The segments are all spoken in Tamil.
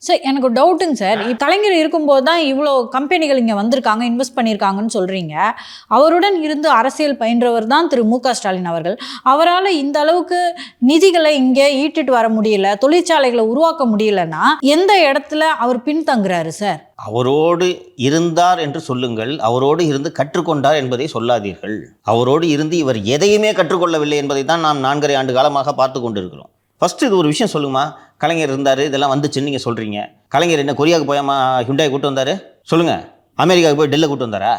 சார் எனக்கு டவுட்டுங்க சார். கலைஞர் இருக்கும்போது தான் இவ்வளோ கம்பெனிகள் இங்கே வந்திருக்காங்க, இன்வெஸ்ட் பண்ணியிருக்காங்கன்னு சொல்கிறீங்க. அவருடன் இருந்து அரசியல் பயின்றவர் தான் திரு மு க ஸ்டாலின் அவர்கள். அவரால் இந்த அளவுக்கு நிதிகளை இங்கே ஈட்டுட்டு வர முடியல, தொழிற்சாலைகளை உருவாக்க முடியலன்னா எந்த இடத்துல அவர் பின்தங்குறாரு சார்? அவரோடு இருந்தார் என்று சொல்லுங்கள், அவரோடு இருந்து கற்றுக்கொண்டார் என்பதை சொல்லாதீர்கள். அவரோடு இருந்து இவர் எதையுமே கற்றுக்கொள்ளவில்லை என்பதை தான் நாம் 4.5 ஆண்டு காலமாக பார்த்து கொண்டிருக்கிறோம். ஃபஸ்ட்டு இது ஒரு விஷயம் சொல்லுமா, கலைஞர் இருந்தார், இதெல்லாம் வந்துச்சுன்னு நீங்கள் சொல்கிறீங்க. கலைஞர் என்ன கொரியாவுக்கு போயாமா ஹுண்டாய் கூட்டு வந்தார்? சொல்லுங்கள். அமெரிக்காவுக்கு போய் டெல்லை கூட்டு வந்தாரா?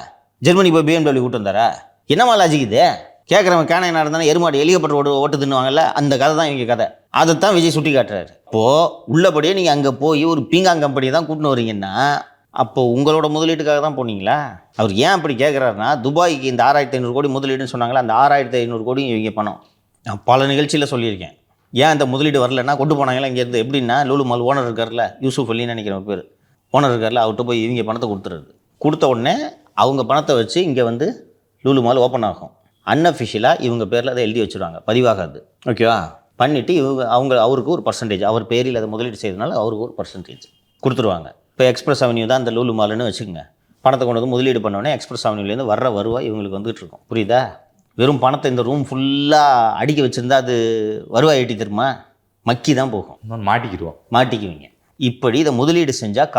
ஜெர்மனி போய் BMW கூட்டு வந்தாரா? என்னமா லாஜிக் இது? கேட்குறவன் கேனையனாக இருந்தானே எருமாடு ஹெலிகாப்டர் ஓட்டுதுன்னுவாங்கல்ல, அந்த கதை தான் இவங்க கதை. அதைத்தான் விஜய் சுட்டி காட்டுறாரு. இப்போது உள்ளபடியே நீங்கள் அங்கே போய் ஒரு பீங்காங் கம்பெனி தான் கூட்டின்னு வரீங்கன்னா அப்போது உங்களோட முதலீட்டுக்காக தான் போனீங்களா? அவர் ஏன் அப்படி கேட்குறாருன்னா, துபாய்க்கு இந்த 6500 கோடி முதலீடுன்னு சொன்னாங்களா, அந்த 6500 கோடி இவங்க பணம். நான் பல நிகழ்ச்சியில் சொல்லியிருக்கேன். ஏன் அந்த முதலீடு வரலன்னா கொண்டு போனாங்களா இங்கேருந்து. எப்படின்னா, லூலு மால் ஓனர் இருக்கார்ல, யூசுஃப் அலின்னு நினைக்கிற ஒரு பேர் ஓனர் இருக்கார்ல, அவர்கிட்ட போய் இவங்க பணத்தை கொடுத்துருது. கொடுத்த உடனே அவங்க பணத்தை வச்சு இங்கே வந்து லூலு மால் ஓப்பன் ஆகும். அன்அஃபிஷியலாக இவங்க பேரில் அதை எழுதி வச்சுருவாங்க, பதிவாகாது. ஓகேவா? பண்ணிவிட்டு அவருக்கு ஒரு பர்சன்டேஜ், அவர் பேரில் அதை முதலீடு செய்யறதுனால அவருக்கு ஒரு பர்சன்டேஜ் கொடுத்துருவாங்க. இப்போ எக்ஸ்பிரஸ் அவென்யூ தான் அந்த லூலு மால்னு வச்சுக்கோங்க. பணத்தை கொண்டு வந்து முதலீடு பண்ணோடனே எக்ஸ்பிரஸ் அவென்யூலேருந்து வர்ற வருவாய் இவங்களுக்கு வந்துகிட்டு இருக்கும். புரியுதா? வெறும் பணத்தை இந்த ரூம் ஃபுல்லாக அடிக்க வச்சுருந்தா அது வருவாய் ஈட்டி தருமா? மக்கி தான் போகும், மாட்டிக்குவீங்க. இப்படி இதை முதலீடு செஞ்சால்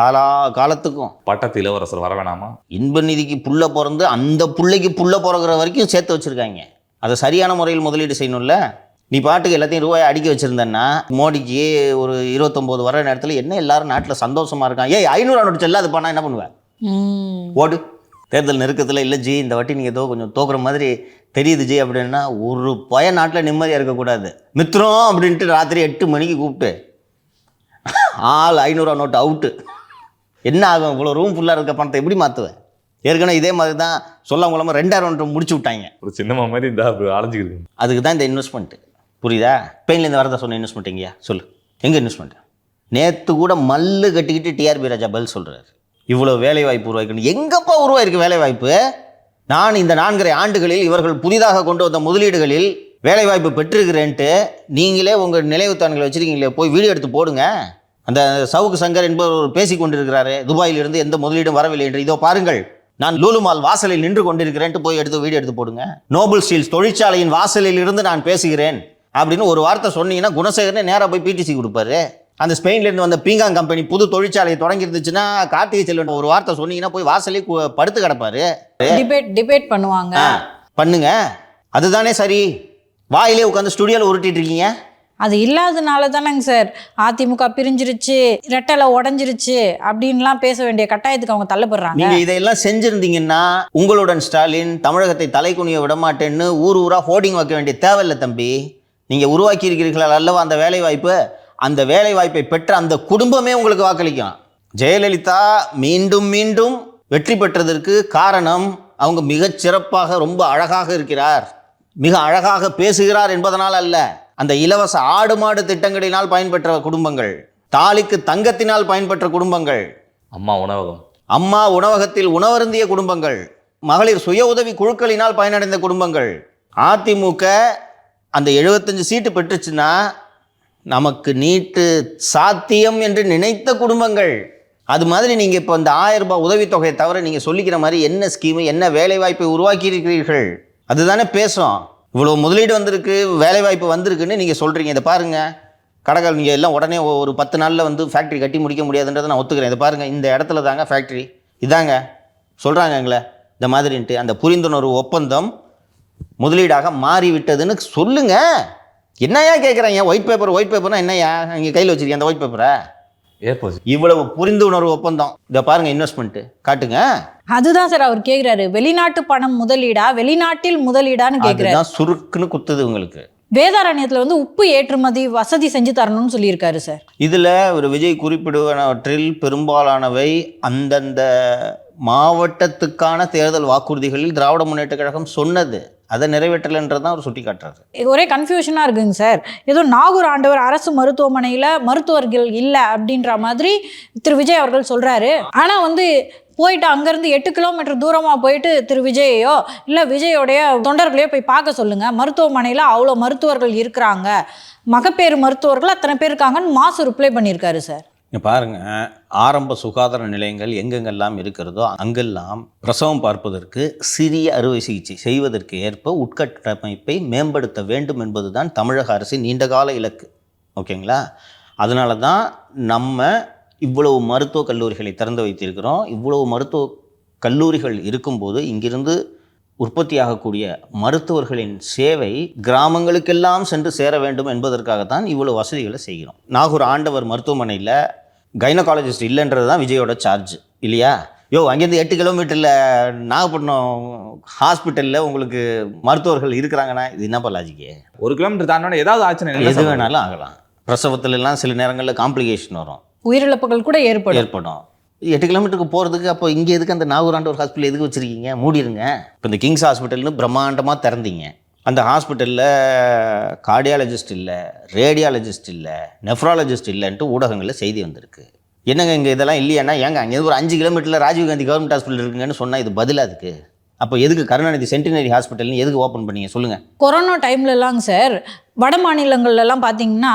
காலத்துக்கும் பட்டத்து இளவரசர் வர வேணாமா? இன்ப நிதிக்கு புள்ள பிறந்து அந்த பிள்ளைக்கு புள்ள பிறகுற வரைக்கும் சேர்த்து வச்சுருக்காங்க. அதை சரியான முறையில் முதலீடு செய்யணும்ல. நீ பாட்டுக்கு எல்லாத்தையும் ரூபாய் அடிக்க வச்சுருந்தேன்னா, மோடிக்கு ஒரு 29 வர நேரத்தில் என்ன எல்லாரும் நாட்டில் சந்தோஷமாக இருக்காங்க. 500 நோட்டு செல்ல அது பண்ணால் என்ன பண்ணுவேன்? ஓடு. தேர்தல் நெருக்கத்தில் இல்லை ஜி, இந்த வாட்டி நீங்கள் ஏதோ கொஞ்சம் தோக்குற மாதிரி தெரியுது ஜி அப்படின்னா, ஒரு நாட்டில் நிம்மதியாக இருக்கக்கூடாது. மித்திரம் அப்படின்ட்டு ராத்திரி 8 மணிக்கு கூப்பிட்டு ஆள் 500 நோட்டு அவுட்டு. என்ன ஆகும்? இவ்வளோ ரூம் ஃபுல்லாக இருக்க பணத்தை எப்படி மாற்றுவேன்? ஏற்கனவே இதே மாதிரி தான் சொல்லாம 2000 நோட்டு முடிச்சு விட்டாங்க. ஒரு சின்னமா மாதிரி இந்த அலைஞ்சிருக்கு. அதுக்கு தான் இந்த இன்வெஸ்ட்மெண்ட்டு. புரியுதா? ஸ்பெயின்லேருந்து வரதா சொன்ன இன்வெஸ்ட்மெண்ட் எங்கேயா சொல்லு, எங்கே இன்வெஸ்ட்மெண்ட்? நேற்று கூட மல்லு கட்டிக்கிட்டு டிஆர்பி ராஜா பதில் சொல்கிறாரு, இவ்வளோ வேலைவாய்ப்பு உருவாக்கணும். எங்கப்பா உருவாயிருக்கு வேலைவாய்ப்பு? நான் இந்த 4.5 ஆண்டுகளில் இவர்கள் புதிதாக கொண்டு வந்த முதலீடுகளில் வேலைவாய்ப்பு பெற்றிருக்கிறேன்ட்டு நீங்களே உங்கள் நினைவுத்தான்களை வச்சுருக்கீங்களே, போய் வீடியோ எடுத்து போடுங்க. அந்த சவுக்கு சங்கர் என்பவர் பேசி கொண்டிருக்கிறாரு, துபாயிலிருந்து எந்த முதலீடும் வரவில்லை என்று. இதோ பாருங்கள், நான் லூலு மால் வாசலில் நின்று கொண்டிருக்கிறேன்ட்டு போய் வீடியோ எடுத்து போடுங்க. நோபல் ஸ்டீல்ஸ் தொழிற்சாலையின் வாசலில் இருந்து நான் பேசுகிறேன் அப்படின்னு ஒரு வார்த்தை சொன்னீங்கன்னா குணசேகரனே நேராக போய் பிடிசி கொடுப்பாரு. அந்த ஸ்பெயின்லேருந்து வந்த பீங்காங் கம்பெனி புது தொழிற்சாலையை தொடங்கி இருந்துச்சுன்னா, கார்த்திகை செல்வன் ஒரு வார்த்தை சொன்னீங்கன்னா போய் வாசலே படுத்து கிடப்பாரு. டிபேட் பண்ணுவாங்க. பண்ணுங்க, அதுதானே சரி. வாயிலே உட்காந்து ஸ்டுடியோவில் உருட்டிட்டு இருக்கீங்க. அது இல்லாதனால தானேங்க சார் அதிமுக பிரிஞ்சிருச்சு, ரெட்டலை உடஞ்சிருச்சு அப்படின்லாம் பேச வேண்டிய கட்டாயத்துக்கு அவங்க தள்ளப்படுறாங்க. நீங்கள் இதையெல்லாம் செஞ்சுருந்தீங்கன்னா உங்களுடன் ஸ்டாலின் தமிழகத்தை தலைக்குனிய விடமாட்டேன்னு ஊரா ஹோர்டிங் வைக்க வேண்டிய தேவையில்லை தம்பி. நீங்கள் உருவாக்கி இருக்கிறீர்கள் அல்லவா அந்த வேலைவாய்ப்பு. அந்த வேலைவாய்ப்பை பெற்ற அந்த குடும்பமே உங்களுக்கு வாக்களிக்கும். ஜெயலலிதா மீண்டும் மீண்டும் வெற்றி பெற்றதற்கு காரணம் அவங்க மிகச் சிறப்பாக ரொம்ப அழகாக இருக்கிறார், மிக அழகாக பேசுகிறார் என்பதனால் அல்ல. அந்த இலவச ஆடு மாடு திட்டங்களினால் பயன்பெற்ற குடும்பங்கள், தாலிக்கு தங்கத்தினால் பயன்பெற்ற குடும்பங்கள், அம்மா உணவகத்தில் உணவருந்திய குடும்பங்கள், மகளிர் சுய உதவி குழுக்களினால் பயனடைந்த குடும்பங்கள். அதிமுக அந்த 75 சீட்டு பெற்றுச்சுன்னா நமக்கு நீட்டு சாத்தியம் என்று நினைத்த குடும்பங்கள். அது மாதிரி நீங்கள் இப்போ இந்த 1000 ரூபாய் உதவித்தொகையை தவிர நீங்கள் சொல்லிக்கிற மாதிரி என்ன ஸ்கீமு, என்ன வேலைவாய்ப்பை உருவாக்கி இருக்கிறீர்கள் அதுதானே பேசும். இவ்வளோ முதலீடு வந்திருக்கு, வேலைவாய்ப்பு வந்திருக்குன்னு நீங்கள் சொல்கிறீங்க. இதை பாருங்கள், கடைகள் நீங்கள் எல்லாம் உடனே ஒரு 10 நாளில் வந்து ஃபேக்ட்ரி கட்டி முடிக்க முடியாதுன்றதை நான் ஒத்துக்கிறேன். இதை பாருங்கள், இந்த இடத்துல தாங்க ஃபேக்ட்ரி இதாங்க சொல்கிறாங்க எங்களை இந்த மாதிரின்ட்டு. அந்த புரிந்துணர்வு ஒப்பந்தம் முதலீடாக மாறிவிட்டதுன்னு சொல்லுங்கள். என்னையா கேட்குறாங்க? ஒயிட் பேப்பர்னா என்னையா நீங்கள் கையில் வச்சுருக்கீங்க அந்த ஒயிட் பேப்பரை? இவ்வளவு புரிந்துணர்வு ஒப்பந்தம், இதை பாருங்க, இன்வெஸ்ட்மெண்ட் காட்டுங்க. அதுதான் சார் அவர் கேட்குறாரு, வெளிநாட்டு பணம் முதலீடா வெளிநாட்டில் முதலீடான்னு கேட்குறாரு. சுருக்குன்னு குத்துது உங்களுக்கு. வேதாரண்யத்தில் வந்து உப்பு ஏற்றுமதி வசதி செஞ்சு தரணும்னு சொல்லியிருக்காரு சார். இதில் ஒரு விஜய் குறிப்பிடுவனவற்றில் பெரும்பாலானவை அந்தந்த மாவட்டத்துக்கான தேர்தல் வாக்குறுதிகளில் திராவிட முன்னேற்ற கழகம் சொன்னது, அதை நிறைவேற்றலைன்றதான் அவர் சுட்டி காட்டுறாரு. ஒரே கன்ஃபியூஷனாக இருக்குங்க சார். ஏதோ நாகூர் ஆண்டவர் அரசு மருத்துவமனையில் மருத்துவர்கள் இல்லை அப்படின்ற மாதிரி திரு விஜய் அவர்கள் சொல்கிறாரு. ஆனால் வந்து போயிட்டு அங்கேருந்து 8 கிலோமீட்டர் தூரமாக போயிட்டு திரு விஜயையோ இல்லை விஜயோடைய தொண்டர்களையோ போய் பார்க்க சொல்லுங்கள். மருத்துவமனையில் அவ்வளோ மருத்துவர்கள் இருக்கிறாங்க, மகப்பேறு மருத்துவர்கள் அத்தனை பேர் இருக்காங்கன்னு மாசு ரிப்ளை பண்ணியிருக்காரு சார். இங்கே பாருங்கள், ஆரம்ப சுகாதார நிலையங்கள் எங்கெங்கெல்லாம் இருக்கிறதோ அங்கெல்லாம் பிரசவம் பார்ப்பதற்கு சிறிய அறுவை சிகிச்சை செய்வதற்கு ஏற்ப உட்கட்டமைப்பை மேம்படுத்த வேண்டும் என்பது தான் தமிழக அரசின் நீண்டகால இலக்கு. ஓகேங்களா? அதனால தான் நம்ம இவ்வளவு மருத்துவக் கல்லூரிகளை திறந்து வைத்திருக்கிறோம். இவ்வளவு மருத்துவ கல்லூரிகள் இருக்கும்போது இங்கிருந்து உற்பத்தியாகக்கூடிய மருத்துவர்களின் சேவை கிராமங்களுக்கெல்லாம் சென்று சேர வேண்டும் என்பதற்காகத்தான் இவ்வளோ வசதிகளை செய்கிறோம். நாகூர் ஆண்டவர் மருத்துவமனையில் கைனகாலஜிஸ்ட் இல்லைன்றது தான் விஜயோட சார்ஜ் இல்லையா? அங்கேருந்து 8 கிலோமீட்டரில் நாகப்பட்டினம் ஹாஸ்பிட்டலில் உங்களுக்கு மருத்துவர்கள் இருக்கிறாங்கன்னா இது என்னப்பா லாஜிக்கு? 1 கிலோமீட்டர் தாண்டோட ஏதாவது ஆச்சுன்னா எது வேணாலும் ஆகலாம். பிரசவத்துலலாம் சில நேரங்களில் காம்ப்ளிகேஷன் வரும், உயிரிழப்புகள் கூட ஏற்படும். 8 கிலோமீட்டருக்கு போகிறதுக்கு அப்போ இங்கே எதுக்கு அந்த நாகூராண்டவர் ஹாஸ்பிட்டல் எதுக்கு வச்சுருக்கீங்க? மூடிடுங்க. இப்போ இந்த கிங்ஸ் ஹாஸ்பிட்டல்னு பிரம்மாண்டமாக திறந்தீங்க. அந்த ஹாஸ்பிட்டலில் கார்டியாலஜிஸ்ட் இல்லை, ரேடியாலஜிஸ்ட் இல்லை, நெஃப்ராலஜிஸ்ட் இல்லைன்ட்டு ஊடகங்களில் செய்தி வந்திருக்கு. என்னங்க இங்கே இதெல்லாம் இல்லையானா ஏங்க அங்கேருந்து ஒரு 5 கிலோமீட்டரில் ராஜீவ்காந்தி கவர்மெண்ட் ஹாஸ்பிட்டல் இருக்குங்கன்னு சொன்னால் இது பதிலாக அதுக்கு? அப்போ எதுக்கு கருணாநிதி சென்டினரி ஹாஸ்பிட்டல்னு எதுக்கு ஓப்பன் பண்ணீங்க சொல்லுங்கள்? கொரோனா டைம்லலாம் சார் வட மாநிலங்கள்லாம் பார்த்தீங்கன்னா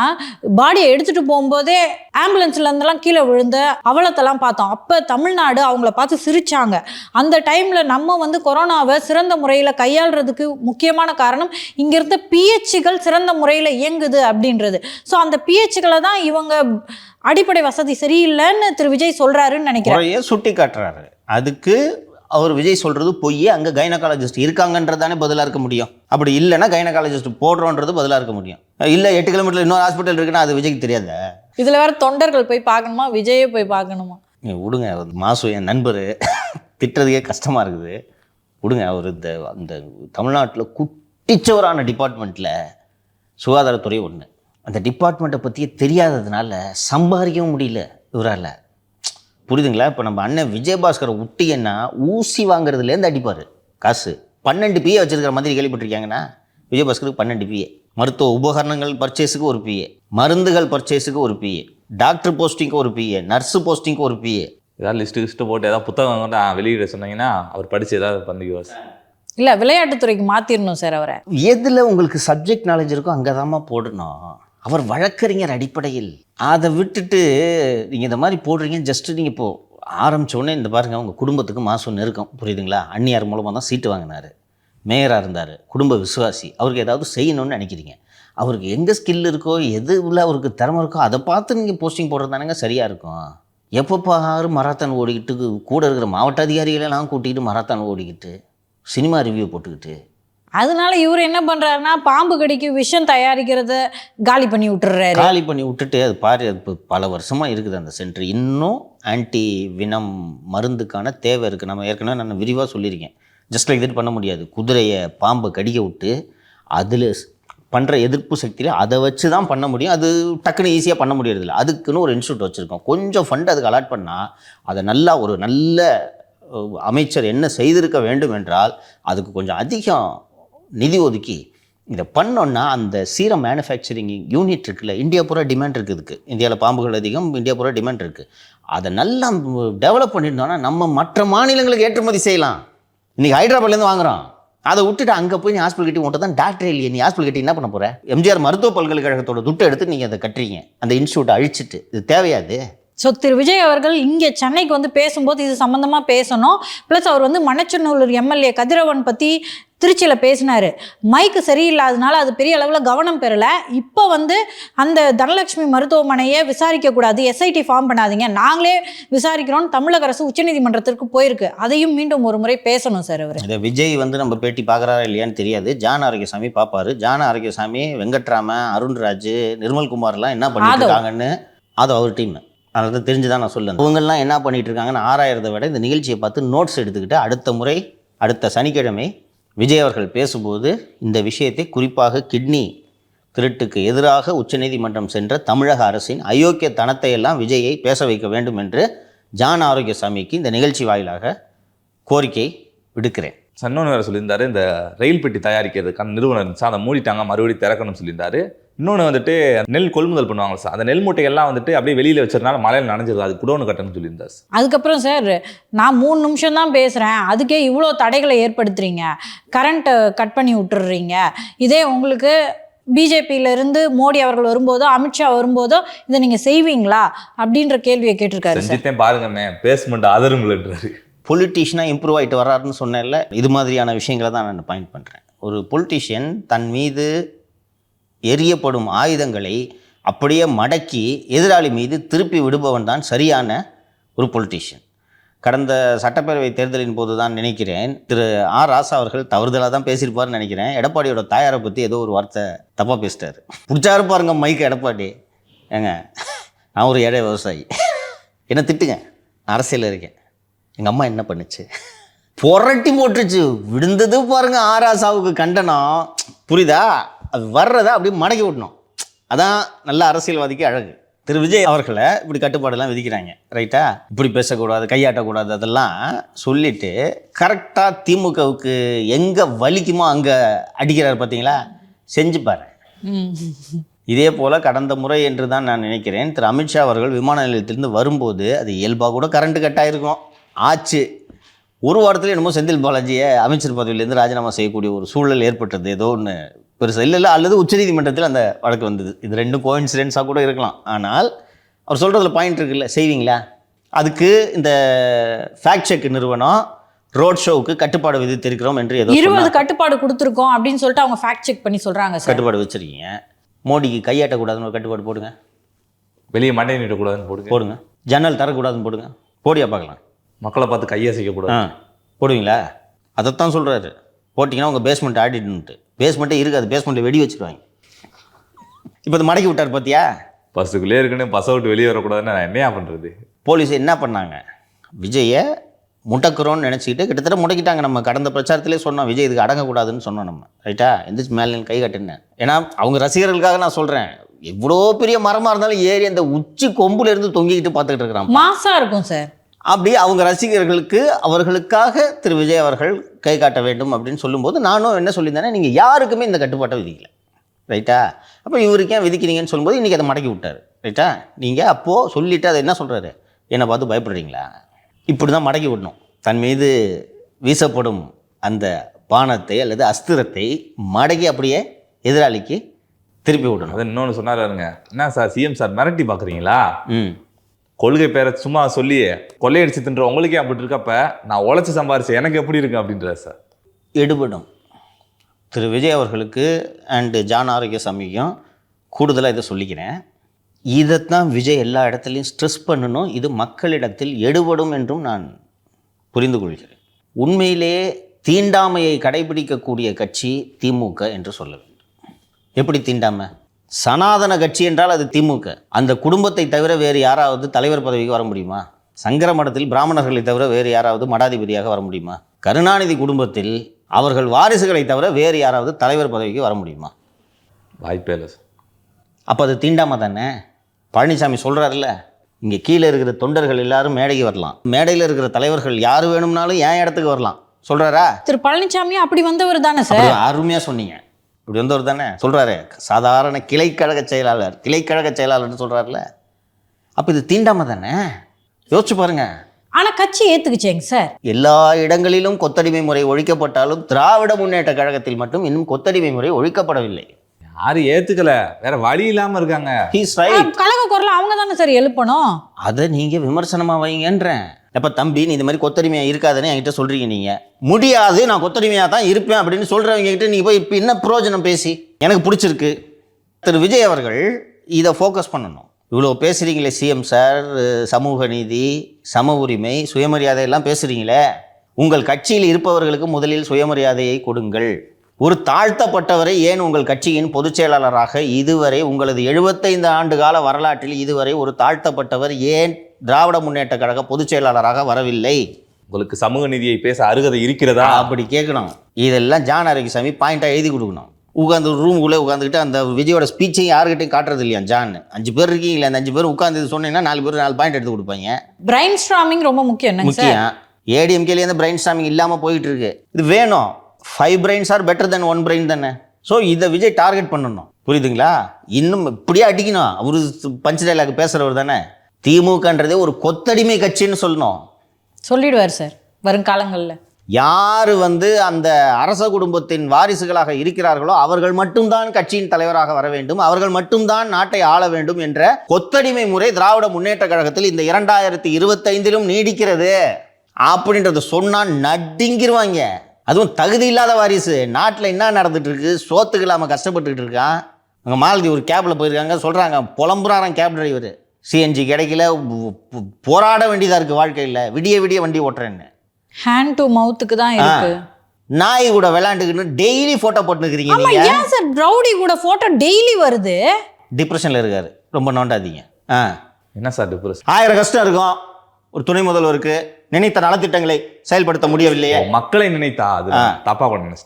பாடியை எடுத்துகிட்டு போகும்போதே ஆம்புலன்ஸ்லேருந்துலாம் கீழே விழுந்த அவலத்தெல்லாம் பார்த்தோம். அப்போ தமிழ்நாடு அவங்கள பார்த்து சிரித்தாங்க. அந்த டைமில் நம்ம வந்து கொரோனாவை சிறந்த முறையில் கையாளுறதுக்கு முக்கியமான காரணம் இங்கே இருந்த பிஹெச்கள் சிறந்த முறையில் இயங்குது அப்படின்றது. ஸோ அந்த பிஹெச்களை தான் இவங்க அடிப்படை வசதி சரியில்லைன்னு திரு விஜய் சொல்கிறாருன்னு நினைக்கிறேன். சுட்டி காட்டுறாரு. அதுக்கு அவர் விஜய் சொல்கிறது பொய். அங்கே கைனகாலஜிஸ்ட் இருக்காங்கன்றதானே பதிலாக இருக்க முடியும். அப்படி இல்லைன்னா கைனகாலஜிஸ்ட் போடுறோன்றது பதிலாக இருக்க முடியும். இல்லை 8 கிலோமீட்டர் இன்னொரு ஹாஸ்பிட்டல் இருக்குன்னா அது விஜய்க்கு தெரியாத? இதில் வேறு தொண்டர்கள் போய் பார்க்கணுமா, விஜயே போய் பார்க்கணுமா? விடுங்க, மாசு என் நண்பர் திட்டுறதுக்கே கஷ்டமாக இருக்குது. விடுங்க. அவர் அந்த தமிழ்நாட்டில் குட்டிச்சவரான டிபார்ட்மெண்ட்டில் சுகாதாரத்துறை ஒன்று. அந்த டிபார்ட்மெண்ட்டை பற்றியே தெரியாததுனால சம்பாதிக்கவும் முடியல இவரால். புரியுதுங்களா? இப்போ நம்ம அண்ணன் விஜயபாஸ்கரை விட்டிங்கன்னா ஊசி வாங்குறதுலேருந்து அடிப்பார் காசு. 12 PA வச்சுருக்கிற மாதிரி கேள்விப்பட்டிருக்காங்கன்னா விஜயபாஸ்கருக்கு 12 PA. மருத்துவ உபகரணங்கள் பர்ச்சேஸுக்கு ஒரு PA, மருந்துகள் பர்ச்சேஸுக்கு ஒரு PA, டாக்டர் போஸ்டிங்க்கு ஒரு PA, நர்ஸு போஸ்டிங்க்கு ஒரு PA. ஏதாவது லிஸ்ட்டு போட்டு ஏதாவது புத்தகம் வந்து வெளியிட சொன்னீங்கன்னா அவர் படித்து ஏதாவது பண்ணிக்குவார். இல்லை, விளையாட்டுத்துறைக்கு மாற்றிடணும் சார் அவரை. எதில் உங்களுக்கு சப்ஜெக்ட் நாலேஜ் இருக்கோ அங்கே தான்மா போடணும். அவர் வழக்கறிஞர் அடிப்படையில். அதை விட்டுட்டு நீங்கள் இந்த மாதிரி போடுறீங்க. ஜஸ்ட்டு நீங்கள் இப்போது ஆரம்பித்தோடனே இந்த பாருங்கள், அவங்க குடும்பத்துக்கு மாதம் நெருக்கம். புரியுதுங்களா? அந்நியார் மூலமாக தான் சீட்டு வாங்கினார், மேயராக இருந்தார், குடும்ப விசுவாசி. அவருக்கு ஏதாவது செய்யணும்னு நினைக்கிறீங்க. அவருக்கு எங்கே ஸ்கில் இருக்கோ, எது உள்ள அவருக்கு திறமை இருக்கோ அதை பார்த்து நீங்கள் போஸ்டிங் போடுறது தானேங்க சரியாக இருக்கும். எப்போ பாரு மராத்தான் ஓடிக்கிட்டு கூட இருக்கிற மாவட்ட அதிகாரிகளெல்லாம் கூட்டிகிட்டு மராத்தான் ஓடிக்கிட்டு சினிமா ரிவ்யூ போட்டுக்கிட்டு. அதனால இவர் என்ன பண்ணுறாருன்னா பாம்பு கடிக்கு விஷம் தயாரிக்கிறத காலி பண்ணி விட்டுறாரு. காலி பண்ணி விட்டுட்டு அது பாரு, அது இப்போ பல வருஷமாக இருக்குது அந்த சென்டர். இன்னும் ஆன்டி வினம் மருந்துக்கான தேவை இருக்குது. நம்ம ஏற்கனவே நான் விரிவாக சொல்லியிருக்கேன். ஜஸ்ட் லைக் தட் பண்ண முடியாது. குதிரையை பாம்பை கடிக்க விட்டு அதில் பண்ணுற எதிர்ப்பு சக்தியில் அதை வச்சு தான் பண்ண முடியும். அது டக்குன்னு ஈஸியாக பண்ண முடியறதில்ல. அதுக்குன்னு ஒரு இன்ஸ்டியூட் வச்சுருக்கோம். கொஞ்சம் ஃபண்ட் அதுக்கு அலாட் பண்ணால் அதை நல்லா ஒரு நல்ல அமைச்சர் என்ன செய்திருக்க வேண்டும் என்றால் அதுக்கு கொஞ்சம் அதிகம் நிதி ஒதுக்கி இதை பண்ணோன்னா அந்த சீரம் மேனுஃபேக்சரிங் யூனிட் இருக்குல்ல, இந்தியா பூரா டிமாண்ட் இருக்குது. இதுக்கு இந்தியாவில் பாம்புகள் அதிகம், இந்தியா பூரா டிமாண்ட் இருக்குது. அதை நல்லா டெவலப் பண்ணியிருந்தோன்னா நம்ம மற்ற மாநிலங்களுக்கு ஏற்றுமதி செய்யலாம். இன்றைக்கி ஹைதராபாத்லேருந்து வாங்குகிறோம். அதை விட்டுட்டு அங்கே போய் நீ ஹாஸ்பிட்டல் கட்டி உன்ட்ட தான் டாக்டர் இல்லையே, நீ ஹாஸ்பிட்டல் கட்டி என்ன பண்ண போகிற? எம்ஜிஆர் மருத்துவ பல்கலைக்கழகத்தோட துட்டை எடுத்து நீங்கள் அதை கட்டுறீங்க, அந்த இன்ஸ்டியூட்டை அழிச்சிட்டு. இது தேவையாது. ஸோ திரு விஜய் அவர்கள் இங்கே சென்னைக்கு வந்து பேசும்போது இது சம்மந்தமாக பேசணும். ப்ளஸ் அவர் வந்து மணச்சநல்லூர் MLA கதிரவன் பற்றி திருச்சியில் பேசினார். மைக்கு சரியில்லாதனால அது பெரிய அளவில் கவனம் பெறலை. இப்போ வந்து அந்த தனலட்சுமி மருத்துவமனையை விசாரிக்கக்கூடாது, SIT ஃபார்ம் பண்ணாதீங்க, நாங்களே விசாரிக்கிறோம், தமிழக அரசு உச்சநீதிமன்றத்திற்கு போயிருக்கு. அதையும் மீண்டும் ஒரு முறை பேசணும் சார். அவர் இதை விஜய் வந்து நம்ம பேட்டி பார்க்குறாரா இல்லையான்னு தெரியாது. ஜான் ஆரோக்கியசாமி பார்ப்பாரு. ஜான் ஆரோக்கியசாமி, வெங்கட்ராமன், அருண்ராஜ், நிர்மல்குமார்லாம் என்ன பண்ணிட்டு இருக்காங்கன்னு அது அவர் டீம். அதை தெரிஞ்சு தான் நான் சொல்லுவேன். இவங்கெல்லாம் என்ன பண்ணிகிட்டு இருக்காங்கன்னு ஆராயறதை விட இந்த நிகழ்ச்சியை பார்த்து நோட்ஸ் எடுத்துக்கிட்டு அடுத்த சனிக்கிழமை விஜய் அவர்கள் பேசும்போது இந்த விஷயத்தை குறிப்பாக கிட்னி திருட்டுக்கு எதிராக உச்சநீதிமன்றம் சென்ற தமிழக அரசின் அயோக்கியத்தனத்தை எல்லாம் விஜயை பேச வைக்க வேண்டும் என்று ஜான் ஆரோக்கியசாமிக்கு இந்த நிகழ்ச்சி வாயிலாக கோரிக்கை விடுக்கிறேன். இன்னொன்று வேறு சொல்லியிருந்தாரு, இந்த ரயில் பெட்டி தயாரிக்கிறதுக்கான நிறுவனம் இருந்துச்சு, அதை மூடிட்டாங்க, மறுபடியும் திறக்கணும்னு சொல்லியிருந்தாரு. இன்னொன்று வந்துட்டு நெல் கொள்முதல் பண்ணுவாங்க சார், அந்த நெல் மூட்டைகள்லாம் வந்துட்டு அப்படியே வெளியில் வச்சதுனால மழையில் நனைஞ்சிருது, அது குடோன்னு கட்டணும்னு சொல்லியிருந்தார். அதுக்கப்புறம் சார் நான் 3 நிமிஷம் தான் பேசுகிறேன், அதுக்கே இவ்வளோ தடைகளை ஏற்படுத்துறீங்க, கரண்ட்டை கட் பண்ணி விட்டுடுறீங்க. இதே உங்களுக்கு பிஜேபியில இருந்து மோடி அவர்கள் வரும்போதோ அமித்ஷா வரும்போதோ இதை நீங்க செய்வீங்களா அப்படின்ற கேள்வியை கேட்டிருக்காரு சார். செஞ்சுட்டேன் பாருங்கண்ணே, பேஸ்மெண்ட் ஆதரவுங்கள்ன்றாரு. பொலிட்டீஷியனாக இம்ப்ரூவ் ஆகிட்டு வர்றாருன்னு சொன்னேன்ல, இது மாதிரியான விஷயங்களை தான் நான் பாயிண்ட் பண்ணுறேன். ஒரு பொலிட்டீஷியன் தன் மீது எரியப்படும் ஆயுதங்களை அப்படியே மடக்கி எதிராளி மீது திருப்பி விடுபவன் தான் சரியான ஒரு பொலிட்டீஷியன். கடந்த சட்டப்பேரவை தேர்தலின் போது தான் நினைக்கிறேன் திரு ஆர் ராசா அவர்கள் தவறுதலாக தான் பேசியிருப்பார்னு நினைக்கிறேன். எடப்பாடியோட தாயாரை பற்றி ஏதோ ஒரு வார்த்தை தப்பாக பேசிட்டார். பிடிச்சாரு பாருங்க மைக்கு எடப்பாடி. ஏங்க, நான் ஒரு ஏழை விவசாயி, என்ன திட்டுங்க, நான் அரசியலில் இருக்கேன். எங்கள் அம்மா என்ன பண்ணுச்சு, புரட்டி போட்டுருச்சு, விழுந்தது பாருங்க ஆர் ராசாவுக்கு கண்டனம். புரியுதா? அது வர்றதை அப்படியே மடக்கி விடணும். அதான் நல்ல அரசியல்வாதிக்கு அழகு. திரு விஜய் அவர்களை இப்படி கட்டுப்பாடெல்லாம் விதிக்கிறாங்க, ரைட்டா? இப்படி பேசக்கூடாது, கையாட்டக்கூடாது, அதெல்லாம் சொல்லிட்டு கரெக்டாக திமுகவுக்கு எங்கே வலிக்குமோ அங்கே அடிக்கிறார். பார்த்தீங்களா? செஞ்சுப்பாரு. இதே போல் கடந்த முறை என்று தான் நான் நினைக்கிறேன் திரு அமித்ஷா அவர்கள் விமான நிலையத்திலிருந்து வரும்போது அது இயல்பாக கூட கரண்ட்டு கட் ஆகிருக்கும். ஆச்சு, ஒரு வாரத்தில் என்னமோ செந்தில் பாலாஜியை அமைச்சர் பதவியிலேருந்து ராஜினாமா செய்யக்கூடிய ஒரு சூழல் ஏற்பட்டது. ஏதோ ஒன்று பெருசாக இல்லை அல்லது உச்சநீதிமன்றத்தில் அந்த வழக்கு வந்தது. இது ரெண்டும் கோஇன்சிடென்ஸாக கூட இருக்கலாம். ஆனால் அவர் சொல்கிறதுல பாயிண்ட் இருக்குல்ல, செய்வீங்களா? அதுக்கு இந்த ஃபேக்ட் செக் நிறுவனம் ரோட் ஷோவுக்கு கட்டுப்பாடு விதித்திருக்கிறோம் என்று ஏதோ 20 கட்டுப்பாடு கொடுத்துருக்கோம் அப்படின்னு சொல்லிட்டு அவங்க ஃபேக்ட் செக் பண்ணி சொல்கிறாங்க சார். கட்டுப்பாடு வச்சுருக்கீங்க. மோடிக்கு கையாட்டக்கூடாதுன்னு ஒரு கட்டுப்பாடு போடுங்க, வெளியே மண்டை நீட்டக்கூடாதுன்னு போடுங்க, ஜன்னல் தரக்கூடாதுன்னு போடுங்க, போடியா பார்க்கலாம். மக்களை பார்த்து கையசைக்கக்கூடாது போடுவீங்களா? அதைத்தான் சொல்கிறாரு. போட்டிங்கன்னா உங்கள் பேஸ்மெண்ட் ஆடிட்டுன்ட்டு. பேஸ்மெண்ட்டே இருக்காது, பேஸ்மெண்ட்டை வெடி வச்சுருவாங்க. இப்போ இது மடக்கி விட்டார் பார்த்தியா? பஸ்ஸுக்குள்ளே இருக்குன்னு பஸ்ஸை விட்டு வெளியே வரக்கூடாதுன்னு நான் என்னையா பண்ணுறது? போலீஸ் என்ன பண்ணாங்க, விஜயை முட்டக்குறோன்னு நினச்சிக்கிட்டு கிட்டத்தட்ட முடக்கிட்டாங்க. நம்ம கடந்த பிரச்சாரத்திலே சொன்னோம், விஜய் இதுக்கு அடங்கக்கூடாதுன்னு சொன்னோம் நம்ம, ரைட்டா? எந்திரிச்சு மேலே கை கட்டுனேன். ஏன்னா அவங்க ரசிகர்களுக்காக நான் சொல்கிறேன். எவ்வளோ பெரிய மரமாக இருந்தாலும் ஏறி அந்த உச்சி கொம்புலேருந்து தொங்கிக்கிட்டு பார்த்துக்கிட்டு இருக்கிறான். மாசாக இருக்கும் சார். அப்படி அவங்க ரசிகர்களுக்கு அவர்களுக்காக திரு விஜய் அவர்கள் கை காட்ட வேண்டும் அப்படின்னு சொல்லும்போது நானும் என்ன சொல்லியிருந்தேன்னா, நீங்கள் யாருக்குமே இந்த கட்டுப்பாட்டை விதிக்கல, ரைட்டா? அப்போ இவருக்கு ஏன் விதிக்கிறீங்கன்னு சொல்லும்போது இன்றைக்கி அதை மடக்கி விட்டார், ரைட்டா? நீங்கள் அப்போது சொல்லிவிட்டு அதை என்ன சொல்கிறாரு, என்னை பார்த்து பயப்படுறீங்களா? இப்படி தான் மடக்கி விடணும். தன் மீது வீசப்படும் அந்த பானத்தை அல்லது அஸ்திரத்தை மடக்கி அப்படியே எதிராளிக்கு திருப்பி விடணும். அது இன்னொன்று சொன்னாருங்க, என்ன சார் சிஎம் சார் மிரட்டி பார்க்குறீங்களா? கொள்கை பேரை சும்மா சொல்லி கொள்ளையடிச்சு தின்ற உங்களுக்கே அப்படி இருக்கப்ப நான் உழைச்சி சம்பாரிச்சு எனக்கு எப்படி இருக்கு அப்படின்றார் சார். எடுபடும். திரு விஜய் அவர்களுக்கு அண்டு ஜான் ஆரோக்கியசாமிக்கும் கூடுதலாக இதை சொல்லிக்கிறேன். இதைத்தான் விஜய் எல்லா இடத்துலையும் ஸ்ட்ரெஸ் பண்ணணும். இது மக்களிடத்தில் எடுபடும் என்றும் நான் புரிந்து கொள்கிறேன். உண்மையிலேயே தீண்டாமையை கடைபிடிக்கக்கூடிய கட்சி திமுக என்று சொல்ல வேண்டும். எப்படி தீண்டாமை? சனாதன கட்சி என்றால் அது திமுக. அந்த குடும்பத்தை தவிர வேறு யாராவது தலைவர் பதவிக்கு வர முடியுமா? சங்கர மடத்தில் பிராமணர்களை தவிர வேறு யாராவது மடாதிபதியாக வர முடியுமா? கருணாநிதி குடும்பத்தில் அவர்கள் வாரிசுகளை தவிர வேறு யாராவது தலைவர் பதவிக்கு வர முடியுமா? வாய்ப்பே இல்லை சார். அப்போ அது தீண்டாமை தானே. பழனிசாமி சொல்கிறாருல்ல, இங்கே கீழே இருக்கிற தொண்டர்கள் எல்லாரும் மேடைக்கு வரலாம், மேடையில் இருக்கிற தலைவர்கள் யார் வேணும்னாலும் என் இடத்துக்கு வரலாம் சொல்கிறாரா? திரு பழனிசாமி அப்படி வந்தவர் தானே சார். அருமையாக சொன்னீங்க. இப்படி வந்தவர் தானே சொல்கிறாரு. சாதாரண கிளைக்கழக செயலாளர்னு சொல்கிறாருல. அப்போ இது தீண்டாமை தானே. யோசிச்சு பாருங்க. ஆனால் கட்சி ஏற்றுக்குச்சேங்க சார். எல்லா இடங்களிலும் கொத்தடிமை முறை ஒழிக்கப்பட்டாலும் திராவிட முன்னேற்ற கழகத்தில் மட்டும் இன்னும் கொத்தடிமை முறை ஒழிக்கப்படவில்லை. யாரும் ஏற்றுக்கல, வேற வழி இல்லாமல் இருக்காங்க. கழக குரல் அவங்க தானே சார் எழுப்பணும். அதை நீங்கள் விமர்சனமாக வைங்கன்றேன். எப்போ தம்பி நீ இந்த மாதிரி கொத்தடிமையாக இருக்காதுன்னு என்கிட்ட சொல்கிறீங்க. நீங்கள் முடியாது, நான் கொத்தடிமையாக தான் இருப்பேன் அப்படின்னு சொல்கிறவங்க கிட்ட நீங்கள் போய் இப்போ என்ன பிரயோஜனம் பேசி? எனக்கு பிடிச்சிருக்கு. திரு விஜய் அவர்கள் இதை ஃபோக்கஸ் பண்ணணும். இவ்வளோ பேசுகிறீங்களே சிஎம் சார், சமூக நீதி, சம உரிமை, சுயமரியாதை எல்லாம் பேசுகிறீங்களே, உங்கள் கட்சியில் இருப்பவர்களுக்கு முதலில் சுயமரியாதையை கொடுங்கள். ஒரு தாழ்த்தப்பட்டவரை ஏன் உங்கள் கட்சியின் பொதுச் செயலாளராக இதுவரை உங்களது 75 ஆண்டு கால வரலாற்றில் இதுவரை ஒரு தாழ்த்தப்பட்டவர் ஏன் திராவிட முன்னேற்ற கழக பொதுச் செயலாளராக வரவில்லை? உங்களுக்கு சமூக நீதியை பேச அருகதை இருக்கிறதா அப்படி கேட்கணும். இதெல்லாம் ஜான் ஆரோக்கியசாமி பாயிண்டாக எழுதி கொடுக்கணும். உட்காந்து ரூமுக்குள்ளே உட்காந்துக்கிட்டு அந்த விஜயோட ஸ்பீச்சையும் யாருக்கிட்டையும் காட்டுறது இல்லையா? ஜான் 5 பேர் இருக்கீங்களா, அந்த 5 பேர் உட்காந்து சொன்னீங்கன்னா 4 பேர் 4 பாயிண்ட் எடுத்து கொடுப்பாங்க. பிரைன் ஸ்டார்மிங் ரொம்ப முக்கியம். ஏடிஎம்கேலேருந்து பிரைன் ஸ்டார்மிங் இல்லாமல் போயிட்டு இருக்கு. இது வேணும். 5 brains are better then 1 brain தானே. ஸோ இதை விஜய் டார்கெட் பண்ணணும். புரியுதுங்களா? இன்னும் இப்படியே அடிக்கணும். அவரு பஞ்ச் டைலாக் பேசுகிறவர் தானே. திமுகன்றதே ஒரு கொத்தடிமை கட்சின்னு சொல்லணும். சொல்லிடுவார் சார் வருங்காலங்களில். யார் வந்து அந்த அரச குடும்பத்தின் வாரிசுகளாக இருக்கிறார்களோ அவர்கள் மட்டும்தான் கட்சியின் தலைவராக வர வேண்டும், அவர்கள் மட்டும்தான் நாட்டை ஆள வேண்டும் என்ற கொத்தடிமை முறை திராவிட முன்னேற்ற கழகத்தில் இந்த 2025 நீடிக்கிறது அப்படின்றத சொன்னா நடுங்கிருவாங்க. அதுவும் தகுதி இல்லாத வாரிசு. நாட்டில் என்ன நடந்துட்டு இருக்கு, சோத்துக்கு இல்லாமல் கஷ்டப்பட்டுக்கிட்டு இருக்கான். அங்கே மாலதி ஒரு கேபில் போயிருக்காங்க, சொல்கிறாங்க புலம்புறாராம் கேப் டிரைவர், சிஎன்ஜி கிடைக்கல, போராட வேண்டியதாக இருக்குது வாழ்க்கையில், விடிய விடிய வண்டி ஓட்டுறேன்னு. ஹேண்ட் டு மவுத்துக்கு தான் இருக்கு. நாய் கூட விளையாண்டுக்கின்னு டெய்லி ஃபோட்டோ போட்டுக்கிறீங்க. ஆமா, ஏன் சார் ரவுடி கூட போட்டோ டெய்லி வருது? டிப்ரெஷனில் இருக்காரு, ரொம்ப நோண்டாதீங்க. என்ன சார் டிப்ரெஸ்? 1000 கஷ்டம் இருக்கும் ஒரு துணை முதல்வருக்கு, நினைத்த நலத்திட்டங்களை செயல்படுத்த முடியவில்லையே. மக்களை நினைத்தா அது தப்பா பண்ண